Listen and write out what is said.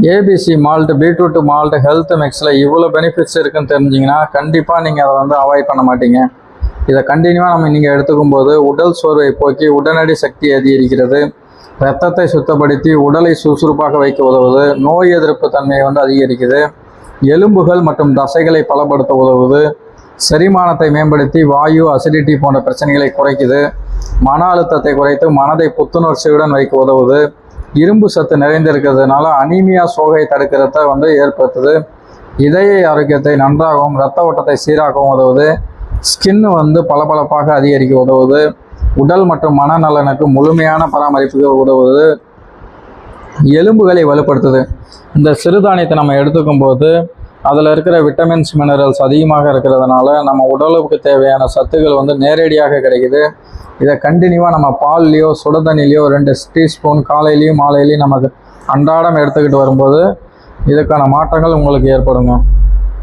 ABC malt, beetroot malt health மிக்ஸில் இவ்வளோ benefits இருக்குன்னு தெரிஞ்சிங்கன்னா கண்டிப்பாக நீங்கள் அதை வந்து அவாய்ட் பண்ண மாட்டீங்க. இதை கண்டினியூவாக நீங்கள் எடுத்துக்கும் போது உடல் சோர்வை போக்கி உடனடி சக்தி அதிகரிக்கிறது, இரத்தத்தை சுத்தப்படுத்தி உடலை சுறுசுறுப்பாக வைக்க உதவுது, நோய் எதிர்ப்பு தன்மையை வந்து அதிகரிக்குது, எலும்புகள் மற்றும் தசைகளை பலப்படுத்த உதவுது, செரிமானத்தை மேம்படுத்தி வாயு அசிடிட்டி போன்ற பிரச்சனைகளை குறைக்குது, மன அழுத்தத்தை குறைத்து மனதை புத்துணர்ச்சியுடன் வைக்க உதவுது, இரும்பு சத்து நிறைந்திருக்கிறதுனால அனீமியா சோகை தடுக்கிறத வந்து ஏற்படுத்துது, இதய ஆரோக்கியத்தை நன்றாகவும் இரத்த ஓட்டத்தை சீராகவும் உதவுது, ஸ்கின் வந்து பளபளப்பாக அதிகரிக்க உதவுது, உடல் மற்றும் மனநலனுக்கு முழுமையான பராமரிப்புக்கு உதவுது, எலும்புகளை வலுப்படுத்துது. இந்த சிறுதானியத்தை நம்ம எடுத்துக்கும் போது அதில் இருக்கிற விட்டமின்ஸ் மினரல்ஸ் அதிகமாக இருக்கிறதுனால நம்ம உடலுக்கு தேவையான சத்துக்கள் வந்து நேரடியாக கிடைக்குது. இதை கண்டினியூவாக நம்ம பால்லையோ சுட தண்ணிலையோ 2 டீஸ்பூன் காலையிலையும் மாலையிலையும் நமக்கு அன்றாடம் எடுத்துக்கிட்டு வரும்போது இதுக்கான மாற்றங்கள் உங்களுக்கு ஏற்படுங்க.